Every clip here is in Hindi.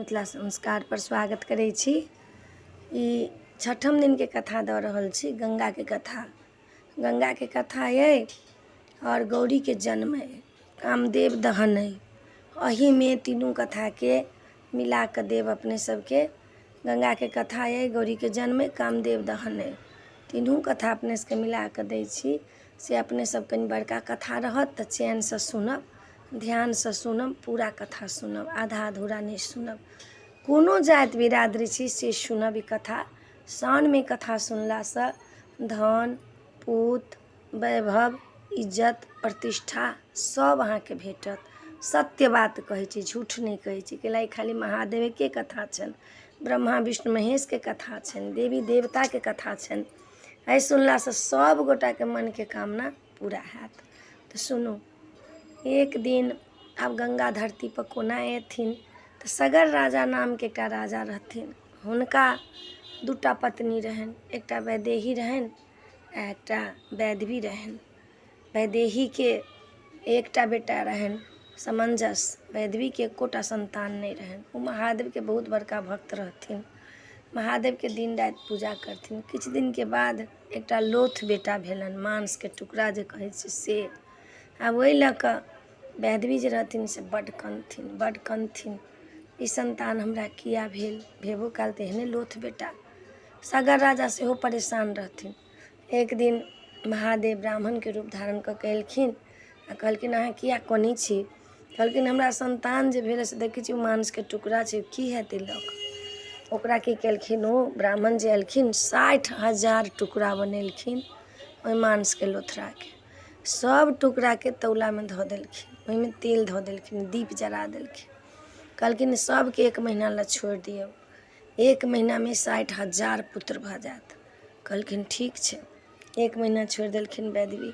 मिथिला संस्कार पर स्वागत करै छी। ई छठम दिन के कथा दऽ रहल छी, गंगा के कथा। गंगा के कथा ये और गौरी के जन्म है, कामदेव दहन है। अही में तीनों कथा के मिला कर देव अपने सबके गंगा के कथा है, गौरी के जन्म है, कामदेव दहन है। तीनों कथा अपने सबके मिला कर दै छी से अपने सब कनी बड़का कथा रहत तऽ चैन से सुनब, ध्यान से सुनब, पूरा कथा सुनब, आधा अधूरा नहीं सुनब। कोनो जाति बिरादरी छी से सुनब। ई कथा शान में कथा सुनला से धन पूत वैभव इज्जत प्रतिष्ठा सब अहाँ के भेटत। सत्य बात कहै छी, झूठ नहीं कहै छी। कैला खाली महादेव के कथा छन, ब्रह्मा विष्णु महेश के कथा छन, देवी देवता के कथा छन। ऐ सुनला से सब गोटा के मन के कामना पूरा हैत। तो सुनू। एक दिन आब गंगा धरती पर कोना एथिन तऽ सगर राजा नाम के एकटा राजा रहथिन। हुनका दूटा पत्नी रहन, एकटा वैदेही रहन आ एकटा वैधवी रहन। वैदेही के एकटा बेटा रहन समंजस, वैधवी के एकोटा संतान नहीं रहन। वो महादेव के बहुत बड़का भक्त रहथिन, महादेव के दिन रात पूजा करथिन। किछ दिन के बाद एकटा लोथ बेटा भेलन, मांस के टुकड़ा जे कहै छै से। आब ओहि लऽ कऽ वैधवी जे रहथिन से बड्ड कनथिन। ई संतान हमरा किया भेल, भेबो काल तऽ एहने लोथ बेटा। सगर राजा सेहो परेशान रहथिन। एक दिन महादेव ब्राह्मण के रूप धारण कऽ के एलखिन आ कहलखिन अहाँ किया कनै छी। कहलखिन हमरा संतान जे भेल से देखै छी मांस के टुकड़ा छै, की हेतै लऽ कऽ। ओकरा की केलखिन, ओ ब्राह्मण जे एलखिन 60,000 टुकड़ा बनेलखिन ओहि मांस के लोथड़ा के। सब टुकड़ा के तौला में धऽ देलखिन, ओहिमे तेल धऽ देलखिन, दीप जरा देलखिन। कहलखिन सबके 1 महीना ला छोड़ दियौ, 1 महीना में 60,000 पुत्र भऽ जायत। कहलखिन ठीक छै। 1 महीना छोड़ देलखिन वैधवी।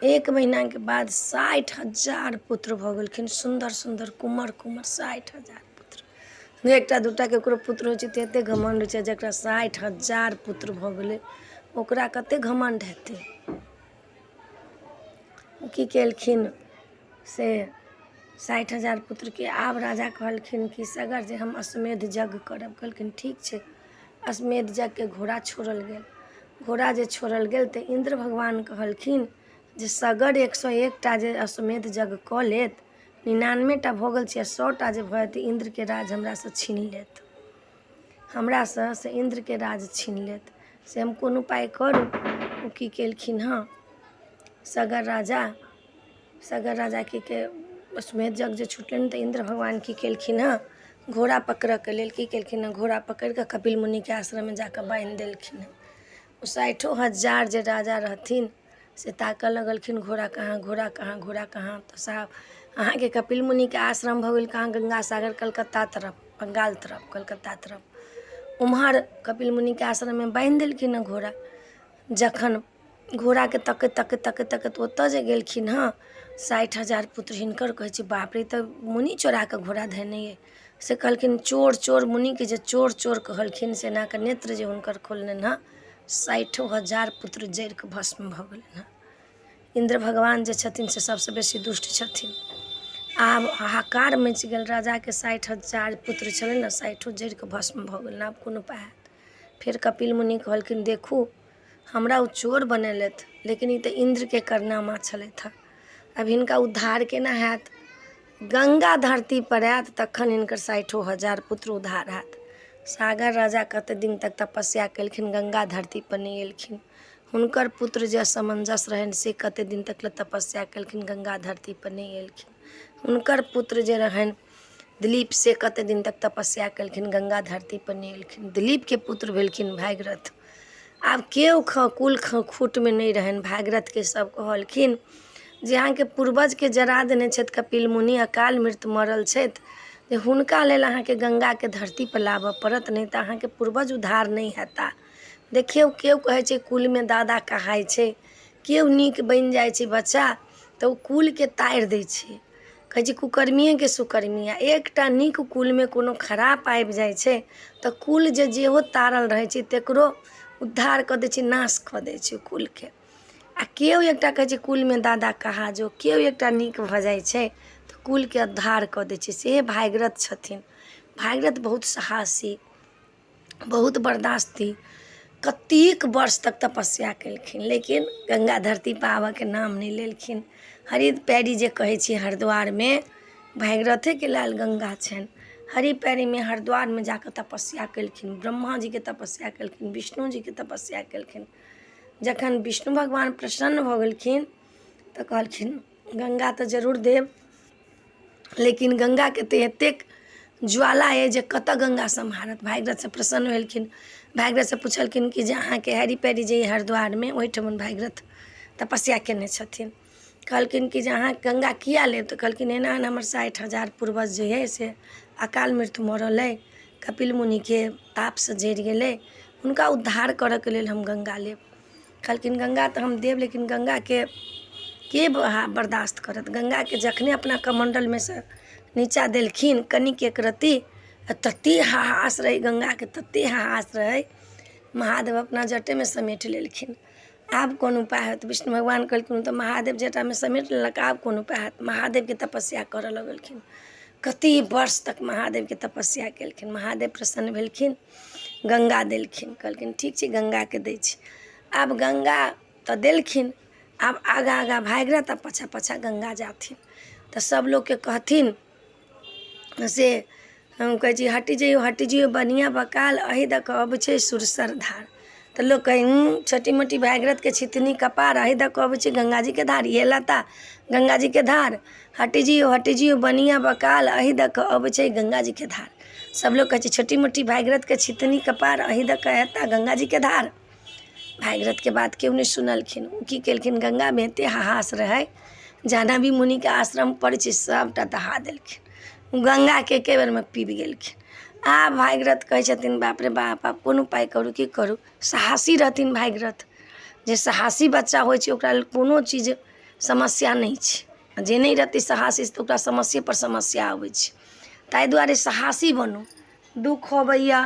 1 महीना के बाद 60,000 पुत्र भऽ गेलखिन, सुंदर सुंदर कुमर 60,000 पुत्र। एकटा दूटा केकरो पुत्र होइ छै तऽ एते घमंड होइ छै, जकरा 60,000 पुत्र भऽ गेलै ओकरा कते घमंड हेतै। की केलखिन से 60,000 पुत्र के आब राजा कहलखिन कि सगर जे हम अश्वमेध यज्ञ करब। कहलखिन ठीक छै। अश्वमेध यज्ञ के घोड़ा छोड़ल गेल। घोड़ा जे छोड़ल गेल तऽ इंद्र भगवान कहलखिन जे सगर 101 टा जे अश्वमेध यज्ञ कऽ लेत, 99 टा भऽ गेल छै, 100 टा जे भऽ जेतै इंद्र के राज हमरा से छीन लेत। हमरा से इंद्र के राज छीन लेत। से हम कोन उपाय करू। ओ की केलखिन हँ सगर राजा के अश्वमेध यज्ञ जे छुटलनि तऽ इंद्र भगवान की केलखिन हँ घोड़ा पकड़ऽ के लेल की केलखिन हँ, घोड़ा पकड़ि कऽ कपिल मुनि के आश्रम में जाकर बांधि देलखिन हँ। ओ 60,000 जे राजा रहथिन से ताकऽ लगलखिन घोड़ा कहाँ, घोड़ा कहाँ, घोड़ा कहाँ। तो साहब अहाँ के कपिल मुनि के आश्रम भऽ गेल कहाँ, गंगा सागर कलकत्ता तरफ, बंगाल तरफ, कलकत्ता तरफ। उम्हर कपिल मुनि के आश्रम में बांधि देलखिन हँ घोड़ा। जखन घोड़ा के तकैत ओतऽ जे गेलखिन हँ 60,000 पुत्र हिनकर कहै छै बाप रे, तऽ मुनि चोरा कऽ घोड़ा धेने ये। से कहलखिन चोर मुनि के जे चोर कहलखिन से एना कऽ नेत्र जे हुनकर खोललनि हँ 60,000 पुत्र जरि कऽ भस्म भऽ गेलनि हँ। इंद्र भगवान जे छथिन से सबसे बेसी दुष्ट छथिन। आब हाहाकार मचि गेल। राजा के 60,000 पुत्र छलै ने, 60 जरि कऽ भस्म भऽ गेलनि। आब कोन उपाय हैत। फिर कपिल मुनि कहलखिन देखू हमरा ओ चोर बनेलथि, लेकिन ई तऽ इंद्र के कारनामा छलथि हँ। अब हिनका उद्धार केना हैत। गंगा धरती पर आयत तखन हिनकर 60,000 पुत्र उद्धार हैत। सागर राजा कते दिन तक तपस्या केलखिन, गंगा धरती पर नहीं एलखिन। हुनकर पुत्र जे असमंजस रहन से कते दिन तक तपस्या केलखिन, गंगा धरती पर नहीं एलखिन। हुनकर पुत्र जे रहन दिलीप से कते दिन तक तपस्या केलखिन, गंगा धरती पर नहीं एलखिन। दिलीप के पुत्र भेलखिन भागीरथ। आब केओ कुल खूट में नहीं रहन। भागीरथ के सब कहलखिन जे अहाँ के पूर्वज के जरा देने छथि कपिल मुनि, अकाल मृत्यु मरल छथि, जे हुनका लेल अहाँ के गंगा के धरती पर लाबऽ पड़त, नहीं तऽ अहाँ के पूर्वज उद्धार नहीं हेता। देखियौ केओ कहै छै कुल में दादा कहाइ छै, केओ नीक बनि जाइ छै बच्चा तऽ ओ कुल के तारि दै छै। कहै छै कुकर्मिये के सुकर्मिया। एकटा नीक कुल में कोनो खराब आबि जाइ छै तऽ कुल जे जेहो तारल रहै छै तकरो उद्धार कऽ दै छै, नाश कऽ दै छै कुल के। आ केओ एकटा कहै छै कुल में दादा कहा जो, केओ एकटा नीक भऽ जाइ छै तऽ कुल के उद्धार कऽ दै छै। से भागीरथ छथिन। भागीरथ बहुत साहसी, बहुत बर्दाश्ती, कतेक वर्ष तक तपस्या केलखिन, लेकिन गंगा धरती पर आबऽके नाम नहीं लेलखिन। हरिद पैरी जे कहै छी हरिद्वारमे भागीरथेके लाल गंगा छनि। हरि पैरीमे हरिद्वारमे जाकऽ तपस्या केलखिन, ब्रह्मा जीके तपस्या केलखिन, विष्णु जीके तपस्या केलखिन। जखन विष्णु भगवान प्रसन्न भऽ गेलखिन तऽ कहलखिन गंगा तऽ जरूर देब, लेकिन गंगाके तऽ एतेक ज्वाला अइ जे कतऽ गंगा सम्हारत। भागीरथसँ प्रसन्न भेलखिन, भागीरथसँ पुछलखिन कि जे अहाँके हरि पैरी जे हरिद्वारमे ओहिठाम भागीरथ तपस्या केने छथिन। कहलखिन कि जे अहाँ गंगा किया लेब, तऽ कहलखिन एना एना हमर 60,000 पूर्वज जे है से अकाल मृत्यु मरल अइ, कपिल मुनिके तापसँ जरि गेलै, हुनका उद्धार करऽके लेल हम गंगा लेब। कहलखिन गंगा तऽ हम देब, लेकिन गंगाके के बर्दाश्त करत। गंगाके जखने अपना कमण्डलमे से नीचा देलखिन कनिक एक रत्ती, तते हाहास रहै गंगाके, तते हाहास रहै, महादेव अपना जटेमे समेट लेलखिन। आब कोन उपाय हैत। विष्णु भगवान कहलखिन तऽ महादेव जटामे समेट लेलक, आब कोन उपाय हैत। महादेवके तपस्या करऽ लगलखिन, कते वर्ष तक महादेवके तपस्या केलखिन। महादेव प्रसन्न भेलखिन, गंगा देलखिन। कहलखिन ठीक छै गंगाके दै छी। आब गंगा तऽ देलखिन, आब आगाँ आगाँ भागीरथ आ पाछा पाछा गंगा जाथिन। तऽ सब लोगके कहथिन से हम कहै छी हटि जइयो बनिया बकाल, अहि दऽ कऽ अबै छै सुरसर धार। तऽ लोग कहे छोटी मोटी भागीरथके छितनी कपार, अहि दऽ कऽ अबै छै गंगा जीके धार, ये लता गंगा जीके धार, हटि जइयो बनिया बकाल, अहि दऽ कऽ अबै छै गंगा जीके धार। सब लोग कहै छै छोटी मोटी भागीरथके छितनी कपार, अहि दऽ कऽ एता गंगा जीके धार। भागीरथके बात केओ नहि सुनलखिन। ओ की केलखिन, गंगामे एते हाहास रहै, जाह्नवी मुनिके आश्रम पर छै सबटा दहा देलखिन। ओ गंगाके एके बेरमे पीबि गेलखिन। आब भागीरथ कहै छथिन बाप रे बाप, आब कोन उपाय करू, की करू। साहसी रहथिन भागीरथ, जे साहसी बच्चा होइ छै ओकरा लेल कोनो चीज समस्या नहि छै। जे नहि रहतै साहसी तऽ ओकरा समस्ये पर समस्या आबै छै। ताहि दुआरे साहसी बनू। दुःख अबैया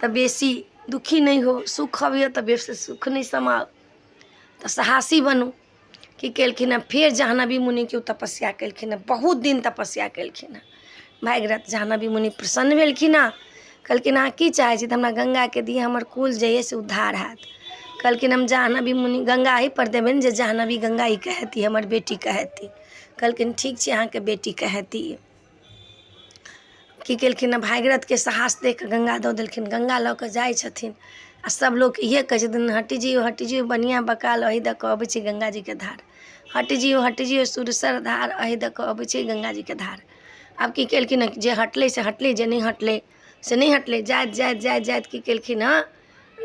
तऽ बेसी दुखी नहीं हो, सुख अबैया तऽ बेसी सुख नहीं समाओ। तऽ साहसी बनू। की केलखिन हँ, फेर जाह्नवी मुनिके ओ तपस्या केलखिन हँ, बहुत दिन तपस्या केलखिन हँ। भागीरथ जाह्नवी मुनि प्रसन्न भेलखिन हँ। कहलखिन अहाँ की चाहै छी, तऽ हमरा गंगाके दिअ, हमर कुल जे अइ से उद्धार हैत। कहलखिन हम जाह्नवी मुनि गंगा ही पर देबनि जे जाह्नवी गंगा ई कहती हमर बेटी कहती। कहलखिन ठीक छै अहाँके बेटी कहती। की केलखिन हँ, भागीरथके साहस देख कऽ गंगा दऽ देलखिन। गंगा लऽ कऽ जाइ छथिन आ सब लोग इहे कहै छथिन हटि जइयो बनिया बकाल, अहि दऽ कऽ अबै छै गंगा जीके धार, हटि जइयो सुरसर धार, अहि दऽ कऽ अबै छै गंगा जीके धार। आब की केलखिन हँ, जे हटलै से हटलै, जे नहीं हटलै से नहीं हटलै। जाइत की केलखिन हँ,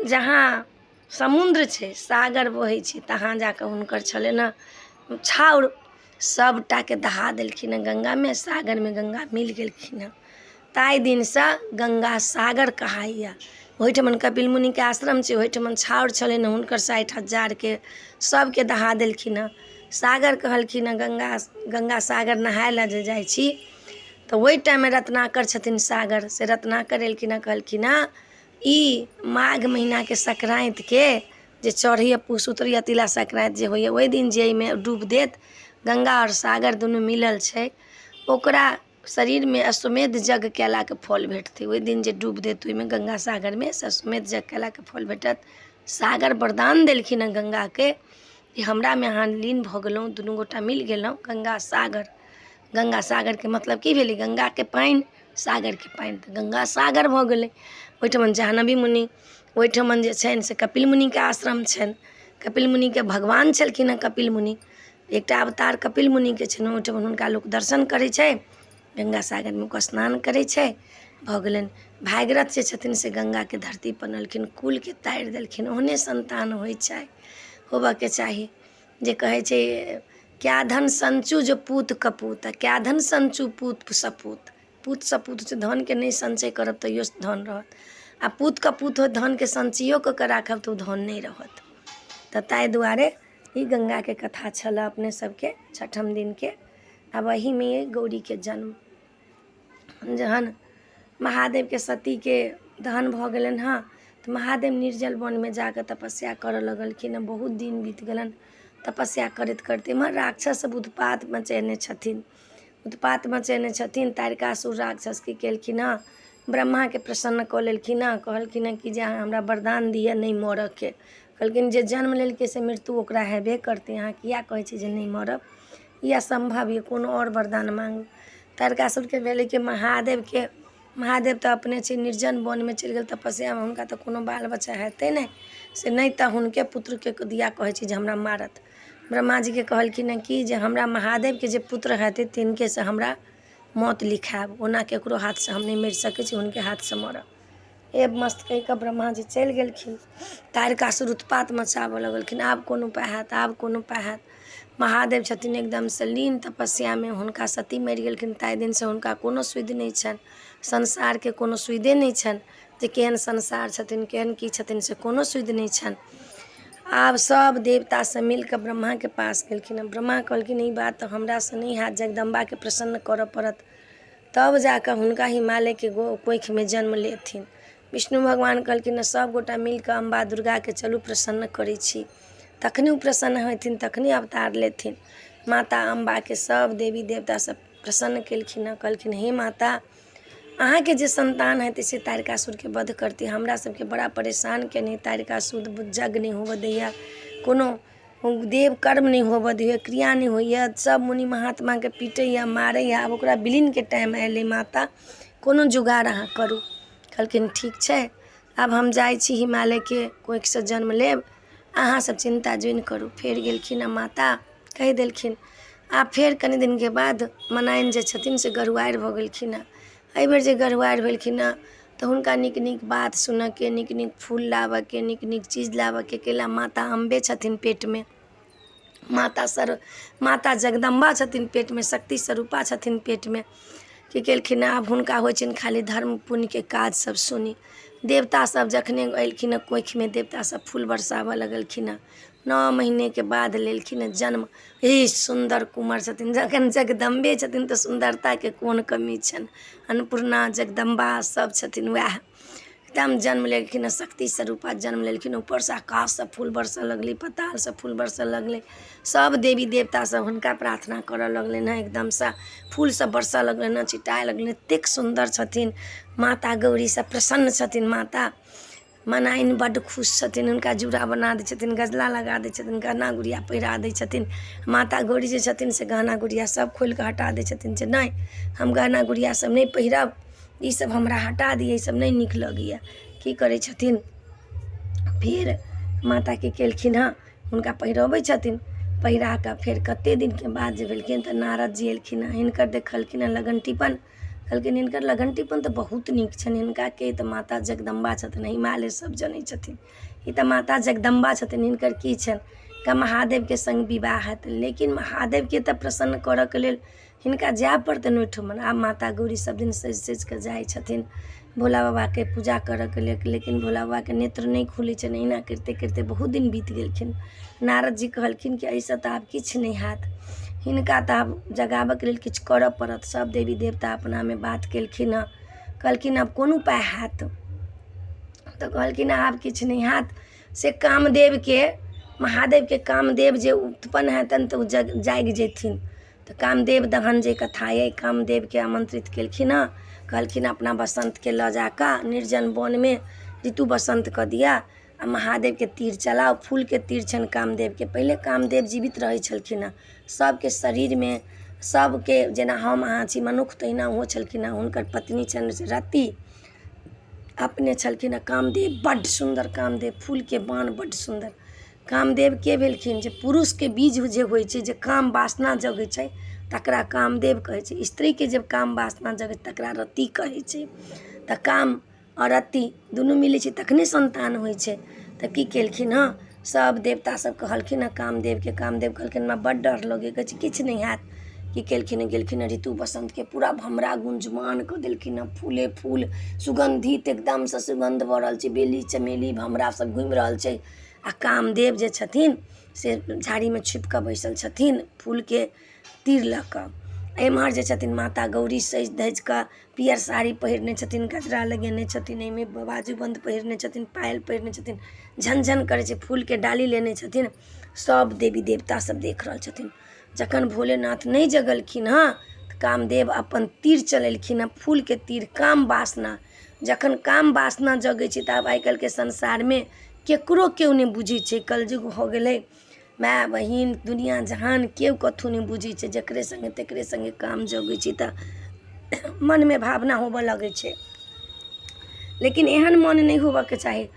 जहाँ समुद्र छै, सागर बहै छै, तहाँ जाकऽ हुनकर छलनि हँ छाउर, सबटाके दहा देलखिन हँ गंगामे। सागरमे गंगा मिल गेलखिन हँ। ताहि दिनसँ गंगा सागर कहाइया। ओहिठमन कपिल मुनिके आश्रम छै, ओहिठमन छाउर छलनि हँ हुनकर 60,000के, सबके दहा देलखिन हँ। सागर कहलखिन हँ, गंगा सागर नहाय लए जे जाइ छी तऽ ओहि टाइममे रत्नाकर छथिन सागर, से रत्नाकर एलखिन हँ। कहलखिन हँ ई माघ महीनाके संक्रान्तिके जे चढ़ैया, पूस उतरैया तिला संक्रान्ति जे होइया, ओहि दिन जे एहिमे डूब देत, गंगा और सागर दुनू मिलल छै, ओकरा शरीरमे अश्वमेध यज्ञ केलाके फल भेटतै। ओहि दिन जे डूब देत ओहिमे गंगा सागरमे से अश्वमेध यज्ञ केलाके फल भेटत। सागर वरदान देलखिन हँ गंगाके कि हमरामे अहाँ लीन भऽ गेलहुँ, दुनू गोटा मिल गेलहुँ गंगा सागर। गंगा सागरके मतलब की भेलै, गंगाके पानि, सागरके पानि, तऽ गंगा सागर भऽ गेलै। ओहिठमन जाह्नवी मुनि, ओहिठमन जे छनि से कपिल मुनिके आश्रम छनि। कपिल मुनिके भगवान छलखिन हँ कपिल मुनि, एकटा अवतार कपिल मुनिके छनि। ओहिठमन हुनका लोक दर्शन करै छै, गंगा सागरमे लोक स्नान करै छै, भऽ गेलनि। भागीरथ जे छथिन से गंगाके धरती पर अनलखिन, कुलके तारि देलखिन। ओहने संतान होइ छै, होबऽके चाही। जे कहै छै क्या धन संचु जो पूत कपूत, क्या धन संचु पूत सपूत। पूत सपूत छै, धनके नहि संचय करब तैयो धन रहत, आ पूत कपूत हो धनके संचयो कऽ के राखब तऽ ओ धन नहि रहत। तऽ ताहि दुआरे ई गंगाके कथा छलऽ अपने सबके छठम दिनके। आब एहिमे गौरीके जन्म, जहन महादेवके सतीके दहन भऽ गेलनि हँ, तऽ महादेव निर्जल वनमे जाकऽ तपस्या करऽ लगलखिन हँ। बहुत दिन बीत गेलनि तपस्या करैत करते। एम्हर राक्षस सब उत्पात मचेने छथिन, तारिकासुर राक्षस की केलखिन हँ, ब्रह्मा के प्रसन्न कऽ लेलखिन हँ, कहलखिन हँ कि जे अहाँ हमरा वरदान दिअ नहीं मरऽ के। कहलखिन जे जन्म लेलकै से मृत्यु ओकरा हेबे करतै, अहाँ किया कहै छी जे नहीं मरब, ई असम्भव ये, कोनो और वरदान मांगू। तारकासुरके भेलै कि महादेव तऽ अपने छै निर्जन वनमे चलि गेल तपस्यामे, हुनका तऽ कोनो बाल बच्चा हेतै नहि, से नहीं तऽ हुनके पुत्रके दिया कहै छी जे हमरा मारत। ब्रह्मा जीके कहलखिन हँ कि जे हमरा महादेवके जे पुत्र हेतै तिनके से हमरा मौत लिखायब, ओना केकरो हाथसँ हम नहीं मरि सकै छी, हुनके हाथसँ मरब। ए मस्त कहि कऽ ब्रह्मा जी चलि गेलखिन। तारकासुर उत्पात मचाबऽ लगलखिन, आब कोन उपाय हैत, आब कोन उपाय हैत। महादेव छथिन एकदमसँ लीन तपस्यामे, हुनका सती मरि गेलखिन, ताहि दिनसँ हुनका कोनो सुधि नहीं छनि, संसारके कोनो सुधे नहीं छनि, जे केहन संसार छथिन, केहन की छथिन से कोनो सुधि नहीं छनि। आब सब देवता सब मिल कऽ ब्रह्मा के पास गेलखिन। ब्रह्मा कहलखिन ई बात तऽ हमरासँ नहीं हैत, जगदम्बाके प्रसन्न करऽ पड़त, तब जाकऽ हुनका हिमालयके कोखिमे जन्म लेथिन। विष्णु भगवान कहलखिन सब गोटा मिल कऽ अम्बा दुर्गाके चलू प्रसन्न करै छी, तखनी ओ प्रसन्न हेथिन, तखनी अवतार लेथिन। माता अम्बाके सब देवी देवता सब प्रसन्न केलखिन, कहलखिन हे माता अहाँके जे संतान हेतै से तारकासुरके वध करतै, हमरा सबके बड़ा परेशान केने, तारकासुर यज्ञ नहीं होबऽ दैया, कोनो देव कर्म नहीं होबऽ दैया, क्रिया नहीं होइया, सब मुनि महात्माके पीटैया मारैया, आब ओकरा विलीनके टाइम एलै माता, कोनो जुगाड़ अहाँ करू। कहलखिन ठीक छै, आब हम जाइ छी हिमालयके कोखिसँ जन्म लेब, अहाँ सब चिंता जोइन करू। फेर गेलखिन आ माता कहि देलखिन। आब फेर कनि दिनके बाद मनाइन जे छथिन से गरुआरि भऽ गेलखिन हँ। एहि बेर जे गरुआरि भेलखिन हँ तऽ हुनका नीक नीक बात सुनऽके, नीक नीक फूल लाबऽके, नीक नीक चीज लाबऽके केला। माता अम्बे छथिन पेटमे, माता जगदम्बा छथिन पेटमे, शक्ति स्वरूपा छथिन पेटमे। की केलखिन आब हुनका होइ छनि खाली धर्म पुण्यके काज सब सुनी। देवता सब जखने एलखिन हँ कोखिमे, देवता सब फूल बरसाबऽ लगलखिन हँ। 9 महीनेके बाद लेलखिन हँ जन्म। हे सुन्दर कुँवर छथिन, जखन जगदम्बे छथिन तऽ सुन्दरताके कोन कमी छनि, अन्नपूर्णा जगदम्बा सब छथिन वएह, एकदम जन्म लेलखिन हँ, शक्ति स्वरूपा जन्म लेलखिन। ऊपरसँ आकाशसँ फूल बरसऽ लगलै, पतालसँ फूल बरसऽ लगलै, सब देवी देवता सब हुनका प्रार्थना करऽ लगलनि हँ, एकदमसँ फूल सब बरसऽ लगलनि हँ, छिटाए लगलनि, एतेक सुन्दर छथिन। माता गौरी सब प्रसन्न छथिन, माता मनाइन बड्ड खुश छथिन, हुनका जूड़ा बना दै छथिन, गजला लगा दै छथिन, गहना गुड़िया पहिरा दै छथिन। माता गौरी जे छथिन से गहना गुड़िया सब खोलि कऽ हटा दै छथिन, जे नहि हम गहना गुड़िया सब नहीं पहिरब, ई सब हमरा हटा दिअ, ई सब नहीं नीक लगैया। की करै छथिन फेर माता की केलखिन हँ, हुनका पहिरबै छथिन, पहिरा कऽ फेर कते दिनके बाद जे भेलखिन तऽ नारद जी एलखिन हँ, हिनकर देखलखिन हँ लगनटीपन, कहलखिन हिनकर लगनटीपन तऽ बहुत नीक छनि, हिनका के तऽ माता जगदम्बा छथिन, हिमालय सब जनै छथिन, ई तऽ माता जगदम्बा छथिन, हिनकर की छनि का महादेवके संग विवाह हेतै। लेकिन महादेवके तऽ प्रसन्न करऽके लेल हिनका जाय पड़तनि ओहिठमन। आब माता गौरी सब दिन सजि सजि कऽ जाइ छथिन भोला बाबाके पूजा करऽके लेल, लेकिन भोला बाबाके नेत्र नहीं खुलै छनि। एहिना करिते करिते बहुत दिन बीत गेलखिन। नारद जी कहलखिन कि एहिसँ तऽ आब किछु नहीं हैत, हिनका तऽ आब जगाबऽके लेल किछु करऽ पड़त। सब देवी देवता अपनामे बात केलखिन हँ, कहलखिन आब कोन उपाय हैत, तऽ कहलखिन आब किछु नहीं हैत, से कामदेवके, महादेवके कामदेव जे उत्पन्न हेतनि तऽ ओ जागि जेथिन। तऽ कामदेव दहन जे कथा अइ, कामदेवके आमंत्रित केलखिन हँ, कहलखिन अपना बसंतके लऽ जाकऽ निर्जन वनमे ऋतु बसंत कऽ दिया आ महादेवके तीर चलाओ। फूलके तीर छनि कामदेवके। पहिले कामदेव जीवित रहै छलखिन हँ, सबके शरीरमे, सबके जेना हम अहाँ छी मनुख तहिना ओहो छलखिन हँ। हुनकर पत्नी छनि से रति, अपने छलखिन हँ कामदेव, बड्ड सुन्दर कामदेव, फूलके बाण बड्ड सुन्दर। कामदेव के भेलखिन जे पुरुषके बीज जे होइ छै, जे काम वासना जगै छै तकरा कामदेव कहै छै। स्त्रीके जब काम वासना जगै तकरा रति कहै छै। तऽ काम और रति दुनू मिलै छै तखने संतान होइ छै। तऽ की केलखिन हँ, सब देवता सब कहलखिन हँ कामदेवके। कामदेव कहलखिन हमरा बड्ड डर लगै, कहै छै किछु नहीं हैत। की केलखिन, गेलखिन ऋतु बसंतके पूरा भमरा गुंजमान कऽ देलखिन हँ, फूले फूल, सुगंधित एकदमसँ सुगंध भऽ रहल छै, बेली चमेली भमरा सब घुमि रहल छै। आ कामदेव जे छथिन से झाड़ीमे छुपि कऽ बैसल छथिन फूलके तीर लऽ कऽ। एम्हर जे छथिन माता गौरी सजि धजि कऽ पियर साड़ी पहिरने छथिन, गजरा लगेने छथिन, एहिमे बाजूबंद पहिरने छथिन, पायल पहिरने छथिन, झनझन करै छै, फूलके डाली लेने छथिन। सब देवी देवता सब देख रहल छथिन। जखन भोलेनाथ नहीं जगलखिन हँ तऽ कामदेव अपन तीर चलेलखिन हँ, फूलके तीर, काम वासना जखन काम वासना जगै छै तब आइ काल्हिके संसारमे केकरो केओ नहि बुझै छै। कलयुग हो गेलै, माय बहिन दुनिया जहान केओ कथू नहीं बुझी छै। जकरे संगे तकरे संगे काम जगै छै तऽ मन में भावना होबऽ लगे छै। लेकिन एहन मन नहीं होबऽ के चाही।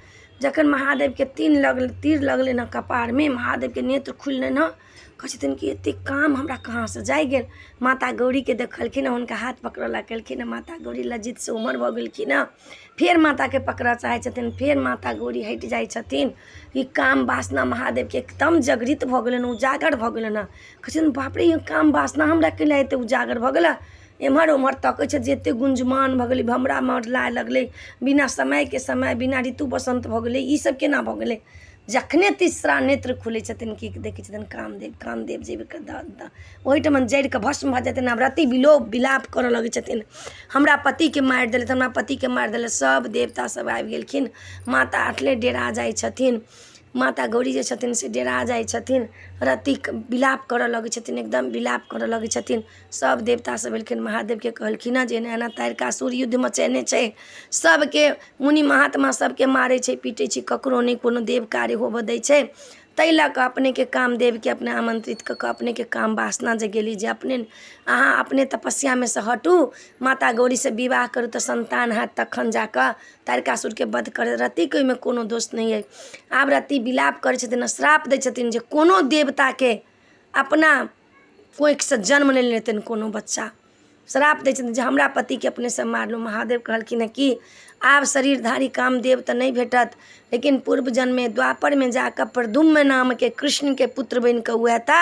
जखन महादेव के तीर लगले न कपार में, महादेव के नेत्र खुलले न, कहै छथिन कि एते काम हमरा कहाँ से जाय गेल। माता गौरी के देखलखिन, हुनका हाथ पकड़ लगलखिन, माता गौरी लज्जित से उमर भऽ गेलखिन। फिर माता के पकड़ चाहे छथिन, फिर माता गौरी हटि जाइ छथिन। ई काम वासना महादेव के एकदम जागृत भऽ गेलन, उजागर भऽ गेलन। कहै छथिन बाप रे, ई काम वासना हमरा कैला एते उजागर भऽ गेल। एम्हर ओम्हर तकै छै जे एते गुंजमान भऽ गेलै, भमरा मरलाए लगलै, बिना समय के समय, बिना ऋतु बसंत भऽ गेलै, ई सब केना भऽ गेलै। जखने तीसरा नेत्र खुलै छथिन कि देखै छथिन कामदेव जी ओहिठमन जड़ि कऽ भस्म भऽ जेतै। व्रती विलाप करऽ लगै छथिन, हमरा पतिके मारि देलथि, हमरा पतिके मारि देलथि। सब देवता सब आबि गेलखिन, माता अटले डेरा जाइ छथिन। माता गौरी जे छथिन से डेरा जाइ छथिन, रति विलाप करऽ लगै छथिन, एकदम विलाप करऽ लगै छथिन। सब देवता सब एलखिन, महादेव के कहलखिन जे एना एना तारकासुर युद्ध मचेने छै, सबके मुनि महात्मा सबके मारै छै पीटै छै, ककरो नहीं कोनो देव कार्य होबऽ दै छै। तै लऽ कऽ अपने के कामदेव के अपने आमंत्रित कऽ अपने के काम वासना जे गेली जे अहाँ अपने तपस्या में से हटू, माता गौरी से विवाह करू तऽ संतान हैत, तखन जाकऽ तारकासुर के वध कर। रति के ओहिमे कोनो दोष नहीं है। आब रति विलाप करै छथिन, श्राप दै छथिन जे कोनो देवता के अपना कोख से जन्म नहीं लेतनि कोनो बच्चा। श्राप दै छथिन जे हमरा पति के अपने से मारलू। महादेव कहलखिन कि आब शरीरधारी कामदेव तऽ नहीं भेटत, लेकिन पूर्व जन्म में द्वापर में जाकर प्रद्युम्न नाम के कृष्ण के पुत्र बन कऽ हुएता,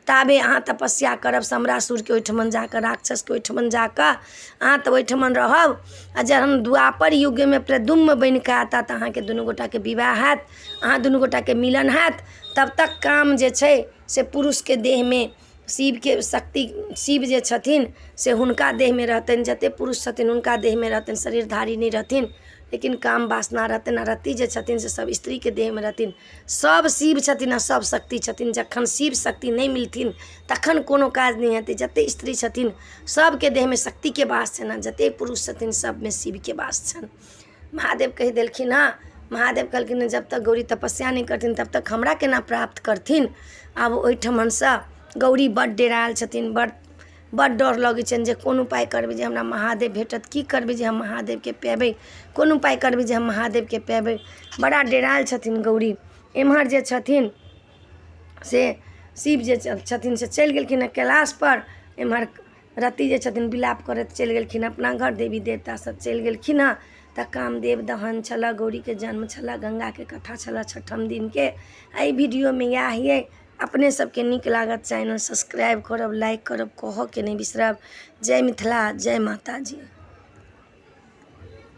ताबे अहाँ तपस्या करब समरासुर के ओहिठमन जाकर, राक्षस के ओहिठमन जाकर अहाँ तऽ ओहिठमन रहब। आ जहन द्वापर युग में प्रद्युम्न बन कऽ आता तऽ अहाँ के दुनू गोटा के विवाह हैत, अहाँ दुनू गोटा के मिलन हैत। तब तक काम जे छै से पुरुष के देह में, शिव के शक्ति, शिव जे छथिन से हुनका देह में रहतनि, जते पुरुष छथिन हुनका देह में रहतनि, शरीरधारी नहीं रहथिन, लेकिन काम वासना रहतनि। रति जे छथिन से सब स्त्री के देह में रहथिन। सब शिव छथिन आ सब शक्ति छथिन। जखन शिव शक्ति नहीं मिलथिन तखन कोनो काज नहीं हेतै। जते स्त्री छथिन सबके देह में शक्ति के वास छनि, जते पुरुष छथिन सब में शिव के वास छनि। महादेव कहि देलखिन। महादेव कहलखिन जब तक गौरी तपस्या नहीं करथिन तब तक हमरा केना प्राप्त करथिन। आब ओहिठमन से गौरी बड़ डेरायल छथिन, बड़ डर लगै छनि जे कोन उपाय करबै जे हमरा महादेव भेटत, की करबै जे हम महादेव के पेबै, कोन उपाय करबै जे हम महादेव के पेबै। बड़ा डेरायल छथिन गौरी। एम्हर जे छथिन से शिव जे छथिन से चलि गेलखिन कैलाश पर। एम्हर रति जे छथिन विलाप करैत चलि गेलखिन अपना घर, देवी देवता सब चलि गेलखिन। तऽ कामदेव दहन छल, गौरी के जन्म छल, गंगा के कथा छल छठम दिन के। एहि वीडियो में इएह है। अपने सबके नीक लागत चैनल सब्सक्राइब करब, लाइक करब, कहऽ के नहीं बिसरब। जय मिथिला, जय माता जी।